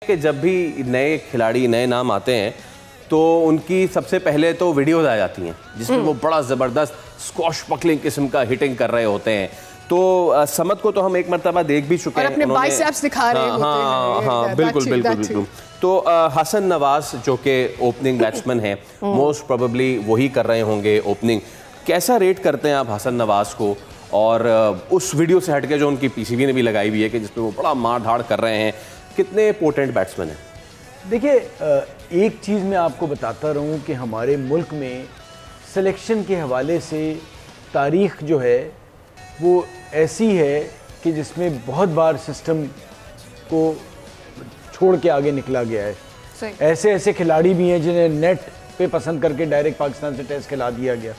कि जब भी नए खिलाड़ी नए नाम आते हैं तो उनकी सबसे पहले तो वीडियोज आ जाती हैं जिसमें वो बड़ा ज़बरदस्त स्क्वॉश पकलिंग किस्म का हिटिंग कर रहे होते हैं। तो समद को तो हम एक मरतबा देख भी चुके हैं, अपने बाइसेप्स दिखा रहे होते हैं। हाँ, बिल्कुल। तो हसन नवाज जो कि ओपनिंग बैट्समैन हैं, मोस्ट प्रोबेबली वही कर रहे होंगे ओपनिंग। कैसा रेट करते हैं आप हसन नवाज को? और उस वीडियो से हटके जो उनकी पीसीबी ने भी लगाई हुई है कि जिसमें वो बड़ा मार धाड़ कर रहे हैं, कितने पोटेंट बैट्समैन हैं? देखिए, एक चीज़ मैं आपको बताता रहूं कि हमारे मुल्क में सिलेक्शन के हवाले से तारीख़ जो है वो ऐसी है कि जिसमें बहुत बार सिस्टम को छोड़ के आगे निकला गया है। ऐसे ऐसे खिलाड़ी भी हैं जिन्हें नेट पे पसंद करके डायरेक्ट पाकिस्तान से टेस्ट खिला दिया गया,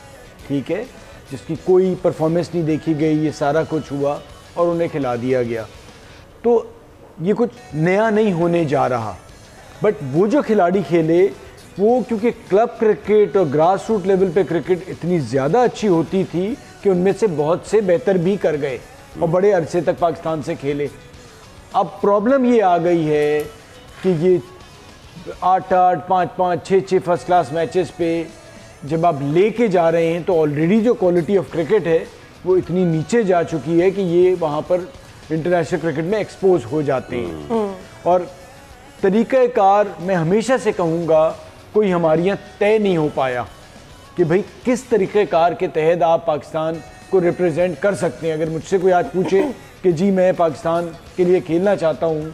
ठीक है, जिसकी कोई परफॉर्मेंस नहीं देखी गई, ये सारा कुछ हुआ और उन्हें खिला दिया गया। तो ये कुछ नया नहीं होने जा रहा, बट वो जो खिलाड़ी खेले वो क्योंकि क्लब क्रिकेट और ग्रास रूट लेवल पे क्रिकेट इतनी ज़्यादा अच्छी होती थी कि उनमें से बहुत से बेहतर भी कर गए और बड़े अरसे तक पाकिस्तान से खेले। अब प्रॉब्लम ये आ गई है कि ये 8-8, 5-5, 6-6 फर्स्ट क्लास मैचेस पे जब आप लेके जा रहे हैं तो ऑलरेडी जो क्वालिटी ऑफ क्रिकेट है वो इतनी नीचे जा चुकी है कि ये वहाँ पर इंटरनेशनल क्रिकेट में एक्सपोज हो जाते हैं। और तरीक़ाकार मैं हमेशा से कहूँगा कोई हमारे यहाँ तय नहीं हो पाया कि भाई किस तरीक़ेकार के तहत आप पाकिस्तान को रिप्रेजेंट कर सकते हैं। अगर मुझसे कोई आज पूछे कि जी मैं पाकिस्तान के लिए खेलना चाहता हूँ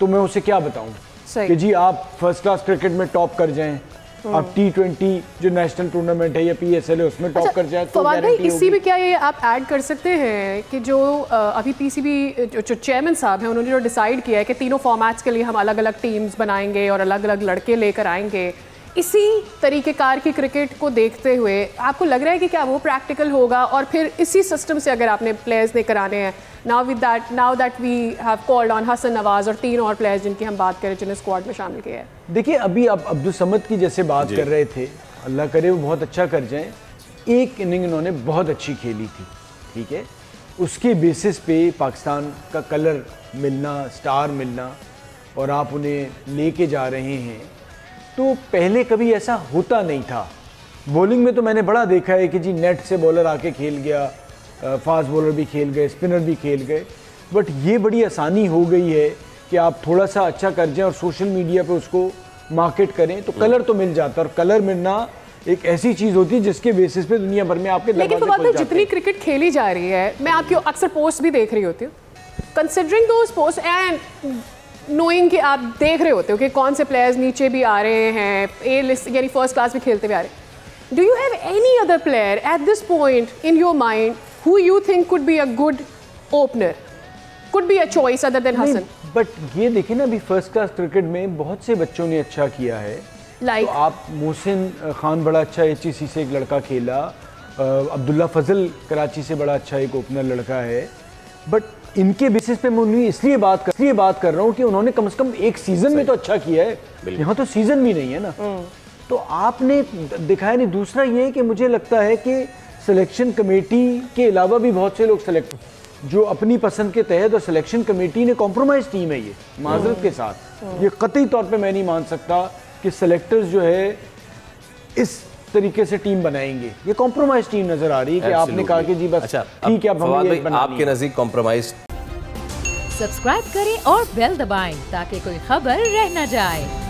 तो मैं उसे क्या बताऊँ कि जी आप फर्स्ट क्लास क्रिकेट में टॉप कर जाएं, आप T20 जो नेशनल टूर्नामेंट है या PSL है उसमें टॉप कर जाए तो भाई इसी में क्या ये आप ऐड कर सकते हैं कि जो अभी पीसीबी जो चेयरमैन साहब हैं उन्होंने जो डिसाइड किया है कि तीनों फॉर्मेट्स के लिए हम अलग अलग टीम्स बनाएंगे और अलग अलग लड़के लेकर आएंगे, इसी तरीक़ेकार की क्रिकेट को देखते हुए आपको लग रहा है कि क्या वो प्रैक्टिकल होगा? और फिर इसी सिस्टम से अगर आपने प्लेयर्स लेकर आने हैं, now that we have called on Hasan Nawaz और 3 और प्लेयर्स जिनकी हम बात करें जिन्हें स्क्वाड में शामिल किया है। देखिए, अभी आप अब्दुल समद की जैसे बात कर रहे थे, अल्लाह करे वो बहुत अच्छा कर जाएं। एक इनिंग इन्होंने बहुत अच्छी खेली थी, ठीक है, उसके बेसिस पे पाकिस्तान का कलर मिलना, स्टार मिलना और आप उन्हें लेके जा रहे हैं, तो पहले कभी ऐसा होता नहीं था। बॉलिंग में तो मैंने बड़ा देखा है कि जी नेट से बॉलर आके खेल गया, फास्ट बॉलर भी खेल गए, स्पिनर भी खेल गए, बट ये बड़ी आसानी हो गई है कि आप थोड़ा सा अच्छा कर जाएं और सोशल मीडिया पे उसको मार्केट करें तो कलर तो मिल जाता है। और कलर मिलना एक ऐसी चीज़ होती है जिसके बेसिस पे दुनिया भर में आपके लेकिन तो बात है जितनी क्रिकेट खेली जा रही है, मैं आपकी अक्सर पोस्ट भी देख रही होती हूँ, considering those post and knowing कि आप देख रहे होते हो कि कौन से प्लेयर्स नीचे भी आ रहे हैं, ए लिस्ट यानी फर्स्ट क्लास भी खेलते हुए आ रहे हैं, do you have any other player at this point in your mind who you think could be a good opener, could be a choice other than Hasan? But ये देखिए ना, अभी फर्स्ट क्लास क्रिकेट में बहुत से बच्चों ने अच्छा किया है। तो आप मोहसिन खान बड़ा अच्छा HEC से एक लड़का खेला, अब्दुल्ला फजल कराची से बड़ा अच्छा एक ओपनर लड़का है, बट इनके बेसिस पे मैं उन्हें इसलिए बात कर रहा हूँ कि उन्होंने कम से कम एक सीज़न में तो अच्छा किया है, यहाँ तो सीज़न भी नहीं है ना, तो आपने दिखाया नहीं। दूसरा ये कि मुझे लगता है कि सिलेक्शन कमेटी के अलावा भी बहुत से लोग सेलेक्ट जो अपनी पसंद के तहत, और सिलेक्शन कमेटी ने कॉम्प्रोमाइज़ टीम है ये, माजरत के साथ ये कतई तौर पे मैं नहीं मान सकता कि सेलेक्टर्स जो है इस तरीके से टीम बनाएंगे। ये कॉम्प्रोमाइज़ टीम नज़र आ रही है कि आपने कहा कि जी बस ठीक है, अब हम आपके नज़दीक कॉम्प्रोमाइज़। सब्सक्राइब करें और बेल दबाएं ताकि कोई खबर रह न जाए।